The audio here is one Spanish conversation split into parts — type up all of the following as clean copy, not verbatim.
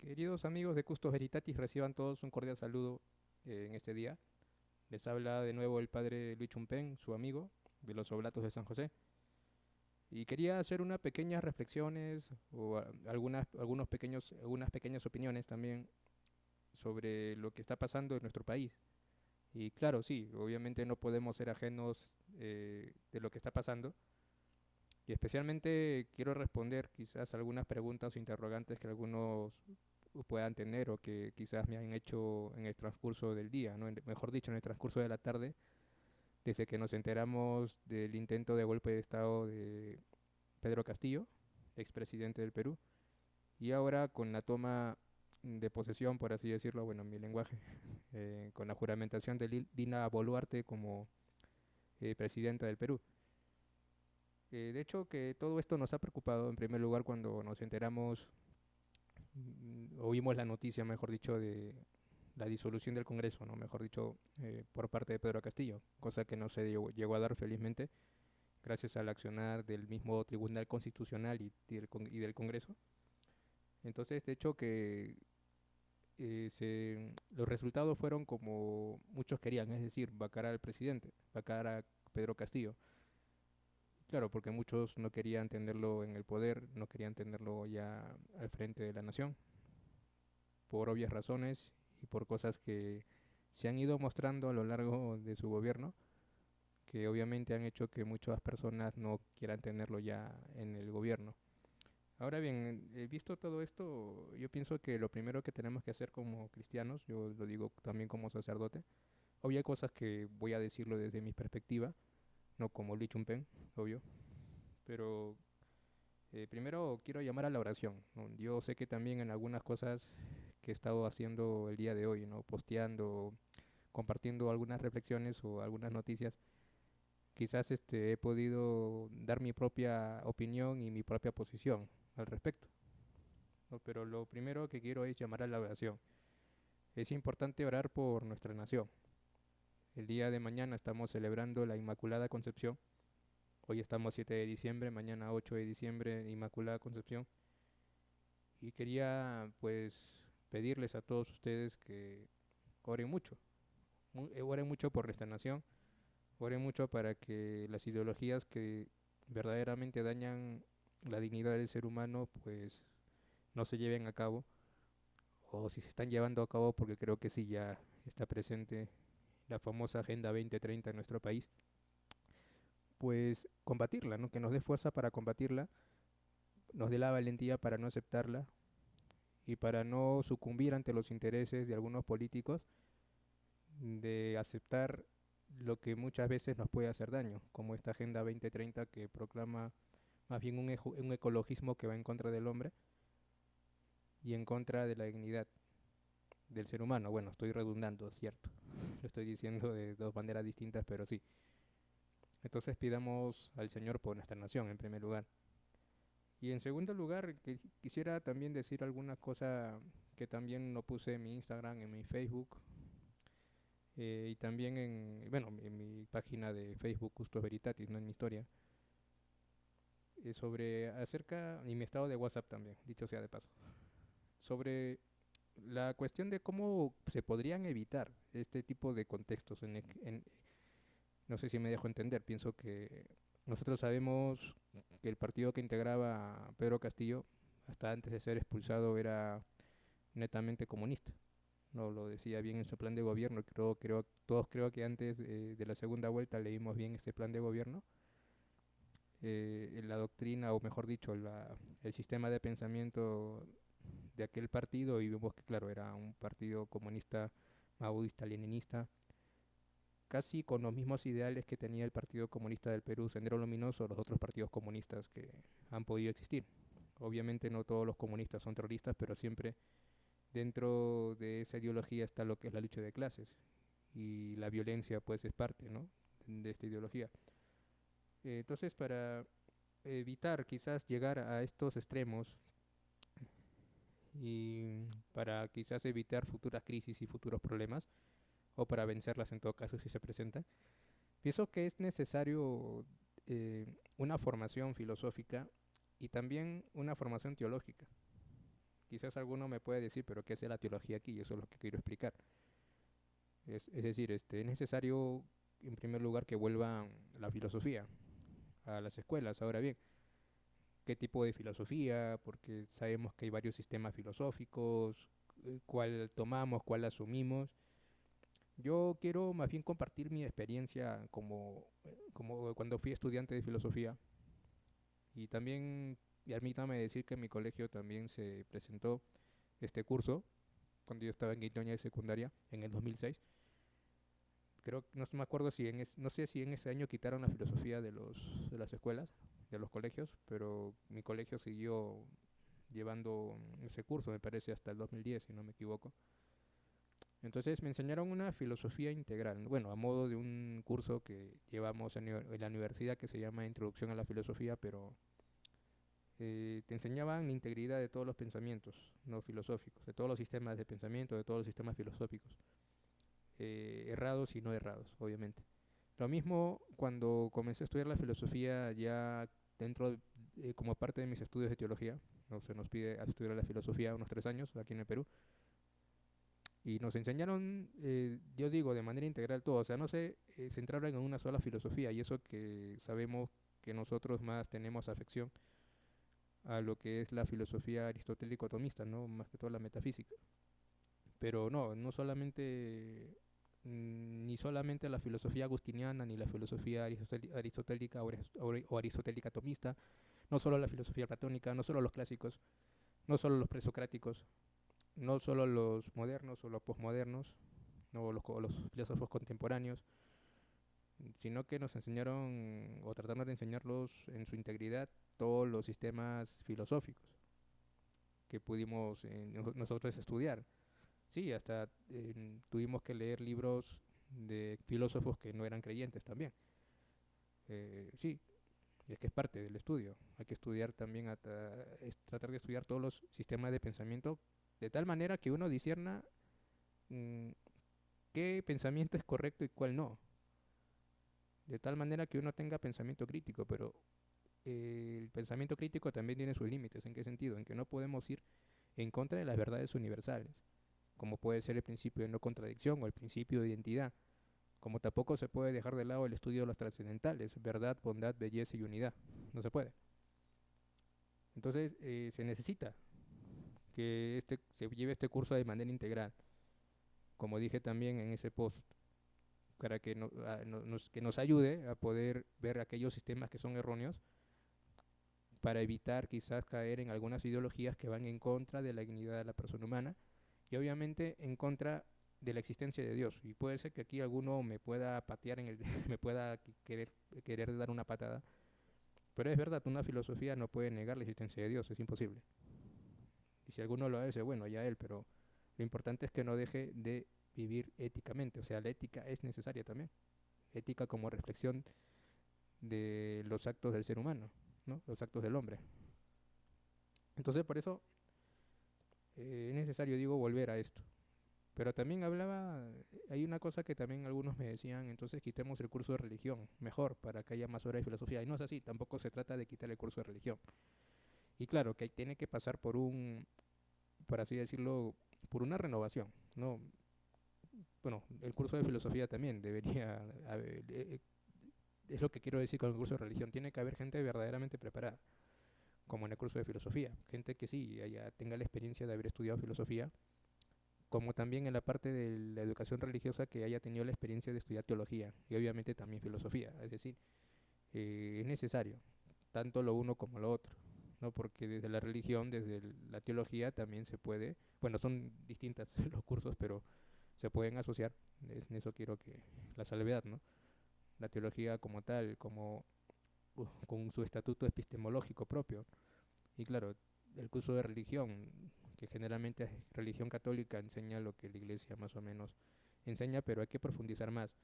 Queridos amigos de Custos Veritatis, reciban todos un cordial saludo en este día. Les habla de nuevo el padre Luis Chumpen, su amigo de los Oblatos de San José. Y quería hacer unas pequeñas reflexiones o algunas pequeñas opiniones también sobre lo que está pasando en nuestro país. Y claro, sí, obviamente no podemos ser ajenos de lo que está pasando. Y especialmente quiero responder quizás algunas preguntas o interrogantes que algunos puedan tener o que quizás me han hecho en el transcurso del día, ¿no? Mejor dicho, en el transcurso de la tarde, desde que nos enteramos del intento de golpe de Estado de Pedro Castillo, expresidente del Perú, y ahora con la toma de posesión, por así decirlo, bueno, en mi lenguaje, con la juramentación de Dina Boluarte como presidenta del Perú. De hecho, que todo esto nos ha preocupado en primer lugar cuando nos enteramos, oímos la noticia, mejor dicho, de la disolución del Congreso, ¿no? Mejor dicho, por parte de Pedro Castillo, cosa que no se llegó a dar felizmente gracias al accionar del mismo Tribunal Constitucional y del Congreso. Entonces, de hecho, que los resultados fueron como muchos querían, es decir, vacar al presidente, vacar a Pedro Castillo. Claro, porque muchos no querían tenerlo en el poder, no querían tenerlo ya al frente de la nación, por obvias razones y por cosas que se han ido mostrando a lo largo de su gobierno, que obviamente han hecho que muchas personas no quieran tenerlo ya en el gobierno. Ahora bien, visto todo esto, yo pienso que lo primero que tenemos que hacer como cristianos, yo lo digo también como sacerdote, obvio hay cosas que voy a decirlo desde mi perspectiva, no como Lee Chumpen, obvio, pero primero quiero llamar a la oración, ¿no? Yo sé que también en algunas cosas que he estado haciendo el día de hoy, ¿no? Posteando, compartiendo algunas reflexiones o algunas noticias, quizás he podido dar mi propia opinión y mi propia posición al respecto, ¿no? Pero lo primero que quiero es llamar a la oración. Es importante orar por nuestra nación. El día de mañana estamos celebrando la Inmaculada Concepción. Hoy estamos 7 de diciembre, mañana 8 de diciembre, Inmaculada Concepción. Y quería pues pedirles a todos ustedes que oren mucho, oren mucho por nuestra nación, oren mucho para que las ideologías que verdaderamente dañan la dignidad del ser humano pues no se lleven a cabo, o si se están llevando a cabo, porque creo que sí ya está presente la famosa Agenda 2030 en nuestro país, pues combatirla, ¿no? Que nos dé fuerza para combatirla, nos dé la valentía para no aceptarla y para no sucumbir ante los intereses de algunos políticos de aceptar lo que muchas veces nos puede hacer daño, como esta Agenda 2030 que proclama más bien un ecologismo que va en contra del hombre y en contra de la dignidad del ser humano. Bueno, estoy redundando, cierto. Lo estoy diciendo de dos maneras distintas, pero sí. Entonces pidamos al Señor por nuestra nación, en primer lugar. Y en segundo lugar, quisiera también decir alguna cosa que también lo puse en mi Instagram, en mi Facebook, y también bueno, en mi página de Facebook Custos Veritatis, no en mi historia, y mi estado de WhatsApp también, dicho sea de paso, sobre la cuestión de cómo se podrían evitar este tipo de contextos. No sé si me dejo entender, pienso que nosotros sabemos que el partido que integraba a Pedro Castillo, hasta antes de ser expulsado, era netamente comunista. No lo decía bien en su plan de gobierno. Todos creo que antes de la segunda vuelta leímos bien este plan de gobierno. La doctrina, o mejor dicho, el sistema de pensamiento de aquel partido, y vemos que, claro, era un partido comunista, maoísta, leninista, casi con los mismos ideales que tenía el Partido Comunista del Perú, Sendero Luminoso, o los otros partidos comunistas que han podido existir. Obviamente no todos los comunistas son terroristas, pero siempre dentro de esa ideología está lo que es la lucha de clases y la violencia pues es parte, ¿no?, de esta ideología. Entonces, para evitar quizás llegar a estos extremos y para quizás evitar futuras crisis y futuros problemas, o para vencerlas en todo caso si se presentan, pienso que es necesario una formación filosófica y también una formación teológica. quizás alguno me puede decir, pero ¿qué es la teología aquí? Y eso es lo que quiero explicar. Es decir, es necesario, en primer lugar, que vuelva la filosofía a las escuelas. Ahora bien, ¿qué tipo de filosofía? Porque sabemos que hay varios sistemas filosóficos, cuál tomamos, cuál asumimos. Yo quiero más bien compartir mi experiencia como cuando fui estudiante de filosofía y también, y admítame decir que en mi colegio también se presentó este curso cuando yo estaba en quinto año de secundaria en el 2006. Creo, no me acuerdo si no sé si en ese año quitaron la filosofía de las escuelas, de los colegios, pero mi colegio siguió llevando ese curso, me parece, hasta el 2010, si no me equivoco. Entonces me enseñaron una filosofía integral, bueno, a modo de un curso que llevamos en la universidad que se llama Introducción a la Filosofía, pero te enseñaban la integridad de todos los pensamientos no filosóficos, de todos los sistemas de pensamiento, de todos los sistemas filosóficos, errados y no errados, obviamente. Lo mismo cuando comencé a estudiar la filosofía ya dentro, como parte de mis estudios de teología, no se nos pide estudiar la filosofía unos 3 años aquí en el Perú, y nos enseñaron, yo digo, de manera integral todo, o sea, no se centraron en una sola filosofía, y eso que sabemos que nosotros más tenemos afección a lo que es la filosofía aristotélico-tomista, ¿no? Más que todo la metafísica. Pero no, no solamente, ni solamente la filosofía agustiniana, ni la filosofía aristotélica o aristotélica tomista, no solo la filosofía platónica, no solo los clásicos, no solo los presocráticos, no solo los modernos o los posmodernos, no los filósofos contemporáneos, sino que nos enseñaron o trataron de enseñarlos en su integridad todos los sistemas filosóficos que pudimos nosotros estudiar. Sí, hasta tuvimos que leer libros de filósofos que no eran creyentes también. Sí, es que es parte del estudio. Hay que estudiar también, tratar de estudiar todos los sistemas de pensamiento de tal manera que uno discierna mm, qué pensamiento es correcto y cuál no. De tal manera que uno tenga pensamiento crítico, pero el pensamiento crítico también tiene sus límites. ¿En qué sentido? En que no podemos ir en contra de las verdades universales, como puede ser el principio de no contradicción o el principio de identidad, como tampoco se puede dejar de lado el estudio de los trascendentales, verdad, bondad, belleza y unidad. No se puede. Entonces se necesita que se lleve este curso de manera integral, como dije también en ese post, para que, que nos ayude a poder ver aquellos sistemas que son erróneos para evitar quizás caer en algunas ideologías que van en contra de la dignidad de la persona humana y obviamente en contra de la existencia de Dios. Y puede ser que aquí alguno me pueda patear me pueda querer dar una patada, pero es verdad, una filosofía no puede negar la existencia de Dios, es imposible. Y si alguno lo hace, bueno, ya él, pero lo importante es que no deje de vivir éticamente, o sea, la ética es necesaria también. Ética como reflexión de los actos del ser humano, ¿no? Los actos del hombre. Entonces, por eso es necesario, digo, volver a esto. Pero también hay una cosa que también algunos me decían, entonces quitemos el curso de religión, mejor, para que haya más horas de filosofía. Y no es así, tampoco se trata de quitar el curso de religión. Y claro, que tiene que pasar por así decirlo, por una renovación, ¿no? Bueno, el curso de filosofía también debería, es lo que quiero decir con el curso de religión, tiene que haber gente verdaderamente preparada, como en el curso de filosofía, gente que sí, ya tenga la experiencia de haber estudiado filosofía, como también en la parte de la educación religiosa que haya tenido la experiencia de estudiar teología y obviamente también filosofía. Es decir, es necesario, tanto lo uno como lo otro, ¿no? Porque desde la religión, desde la teología también se puede, bueno, son distintas los cursos, pero se pueden asociar, en eso quiero que la salvedad, ¿no? La teología como tal, con su estatuto epistemológico propio. Y claro, el curso de religión, que generalmente es religión católica, enseña lo que la iglesia más o menos enseña, pero hay que profundizar más.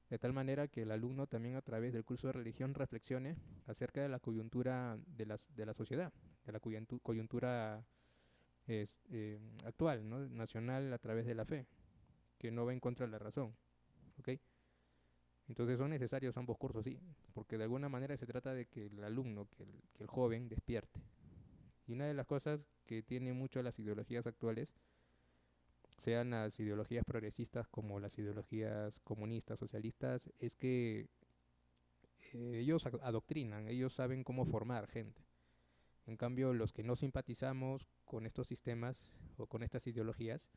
De tal manera que el alumno también a través del curso de religión reflexione acerca de la coyuntura de la sociedad, de la coyuntura actual, ¿no? Nacional a través de la fe, que no va en contra de la razón. ¿Ok? Entonces son necesarios ambos cursos, sí, porque de alguna manera se trata de que el alumno, que el joven despierte Y una de las cosas que tienen mucho las ideologías actuales, sean las ideologías progresistas como las ideologías comunistas, socialistas, es que ellos adoctrinan, ellos saben cómo formar gente. En cambio, los que no simpatizamos con estos sistemas o con estas ideologías,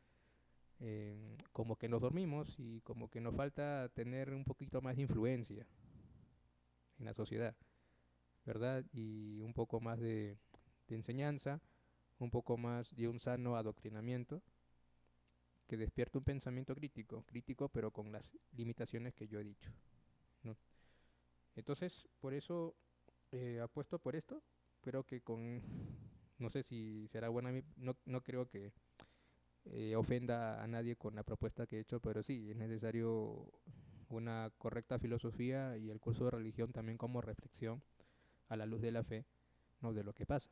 como que nos dormimos y como que nos falta tener un poquito más de influencia en la sociedad, ¿verdad? Y un poco más de enseñanza, un poco más de un sano adoctrinamiento que despierta un pensamiento crítico, crítico pero con las limitaciones que yo he dicho, ¿no? Entonces, por eso apuesto por esto, pero que con, no sé si será buena, no, no creo que ofenda a nadie con la propuesta que he hecho, pero sí, es necesario una correcta filosofía y el curso de religión también como reflexión a la luz de la fe, no de lo que pasa.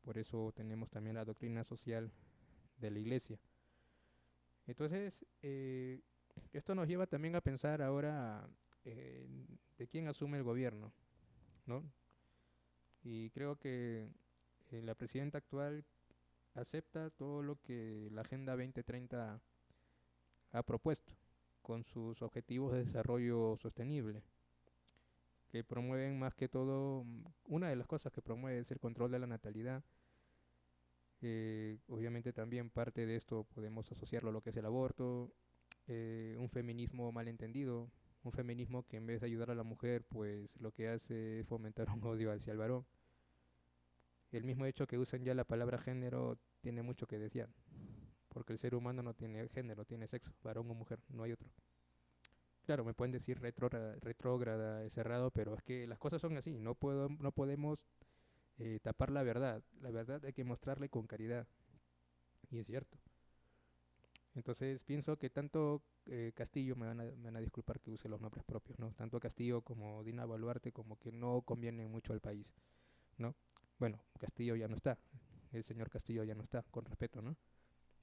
Por eso tenemos también la doctrina social de la iglesia. Entonces, esto nos lleva también a pensar ahora eh, de quién asume el gobierno, ¿no? Y creo que la presidenta actual acepta todo lo que la Agenda 2030 ha propuesto con sus objetivos de desarrollo sostenible, que promueven más que todo, una de las cosas que promueve es el control de la natalidad. Obviamente también parte de esto podemos asociarlo a lo que es el aborto, un feminismo malentendido, un feminismo que en vez de ayudar a la mujer, pues lo que hace es fomentar un odio hacia el varón. El mismo hecho que usan ya la palabra género tiene mucho que decir, porque el ser humano no tiene género, tiene sexo, varón o mujer, no hay otro. Claro, me pueden decir retrógrada, cerrado, pero es que las cosas son así, no podemos tapar la verdad hay que mostrarle con caridad, y es cierto. Entonces pienso que tanto Castillo, me van a disculpar que use los nombres propios, ¿no? Tanto Castillo como Dina Boluarte como que no convienen mucho al país, ¿no? Bueno, Castillo ya no está, el señor Castillo ya no está, con respeto, ¿no?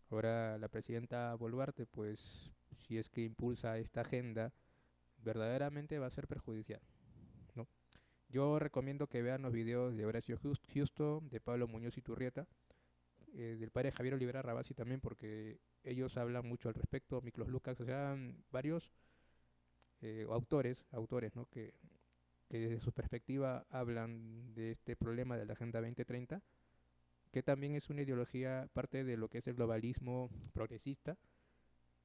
Ahora la presidenta Boluarte, pues si es que impulsa esta agenda, verdaderamente va a ser perjudicial, ¿no? Yo recomiendo que vean los videos de Horacio Justo, de Pablo Muñoz y Turrieta, del padre Javier Olivera Rabasi también, porque ellos hablan mucho al respecto, Miklos Lukács, o sea, varios autores, ¿no? Que desde su perspectiva hablan de este problema de la Agenda 2030, que también es una ideología parte de lo que es el globalismo progresista,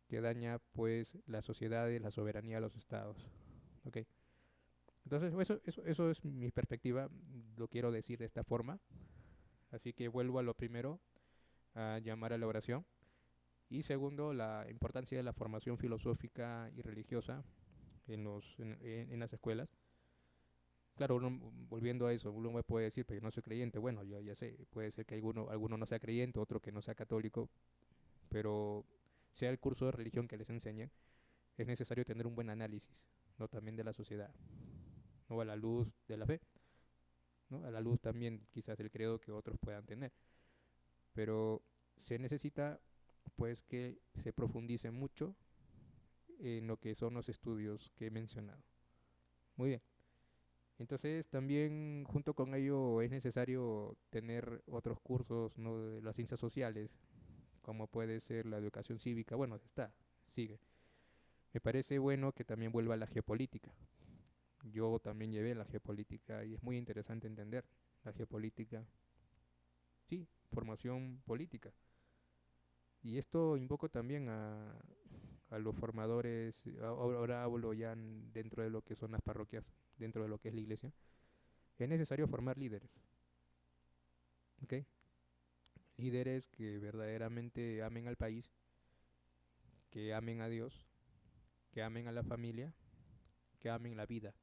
que daña pues las sociedades, la soberanía de los estados. ¿Okay? Entonces, eso es mi perspectiva, lo quiero decir de esta forma. Así que vuelvo a lo primero, a llamar a la oración. Y segundo, la importancia de la formación filosófica y religiosa en las escuelas. Claro, uno, volviendo a eso, uno me puede decir, pero yo no soy creyente. Bueno, yo ya sé, puede ser que alguno no sea creyente, otro que no sea católico, pero sea el curso de religión que les enseñen, es necesario tener un buen análisis, ¿no? También de la sociedad, ¿no? A la luz de la fe, ¿no? A la luz también quizás del credo que otros puedan tener. Pero se necesita pues que se profundice mucho en lo que son los estudios que he mencionado. Muy bien. Entonces también junto con ello es necesario tener otros cursos, ¿no? De las ciencias sociales, como puede ser la educación cívica. Bueno, está, sigue. Me parece bueno que también vuelva la geopolítica. Yo también llevé la geopolítica y es muy interesante entender la geopolítica. Sí, formación política. Y esto invoco también a los formadores, ahora hablo ya dentro de lo que son las parroquias, dentro de lo que es la iglesia. Es necesario formar líderes, ¿ok? Líderes que verdaderamente amen al país, que amen a Dios, que amen a la familia, que amen la vida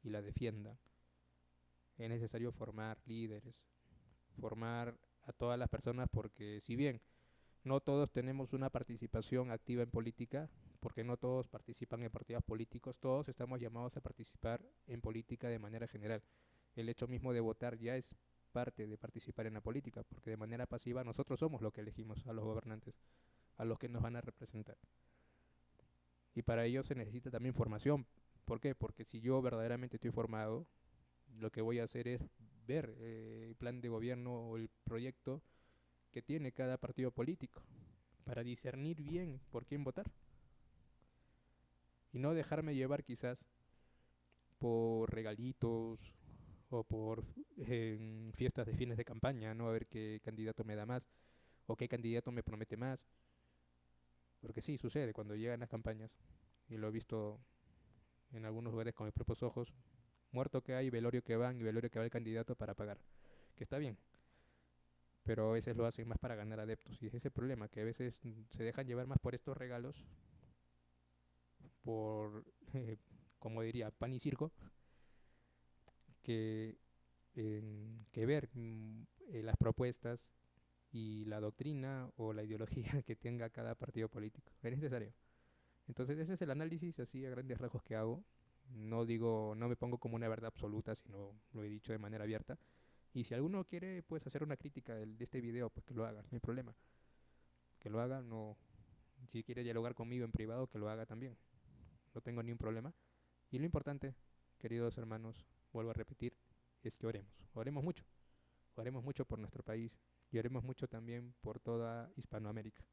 y la defiendan. Es necesario formar líderes, formar a todas las personas porque si bien no todos tenemos una participación activa en política, porque no todos participan en partidos políticos, todos estamos llamados a participar en política de manera general. El hecho mismo de votar ya es parte de participar en la política, porque de manera pasiva nosotros somos los que elegimos a los gobernantes, a los que nos van a representar. Y para ello se necesita también formación. ¿Por qué? Porque si yo verdaderamente estoy formado, lo que voy a hacer es ver el plan de gobierno o el proyecto que tiene cada partido político para discernir bien por quién votar y no dejarme llevar quizás por regalitos o por fiestas de fines de campaña, ¿no? A ver qué candidato me da más o qué candidato me promete más. Porque sí, sucede cuando llegan las campañas, y lo he visto en algunos lugares con mis propios ojos, muerto que hay, velorio que van y velorio que va el candidato para pagar. Que está bien, pero a veces lo hacen más para ganar adeptos. Y es ese problema, que a veces se dejan llevar más por estos regalos, por, como diría, pan y circo, que, que ver las propuestas y la doctrina o la ideología que tenga cada partido político. Es necesario. Entonces ese es el análisis así a grandes rasgos que hago. No digo, no me pongo como una verdad absoluta, sino lo he dicho de manera abierta. Y si alguno quiere pues hacer una crítica de este video, pues que lo haga, no hay problema. Que lo haga, no, si quiere dialogar conmigo en privado, que lo haga también. No tengo ningún problema. Y lo importante, queridos hermanos, vuelvo a repetir, es que oremos. Oremos mucho. Oremos mucho por nuestro país y oremos mucho también por toda Hispanoamérica.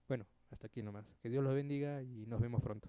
Bueno, hasta aquí nomás. Que Dios los bendiga y nos vemos pronto.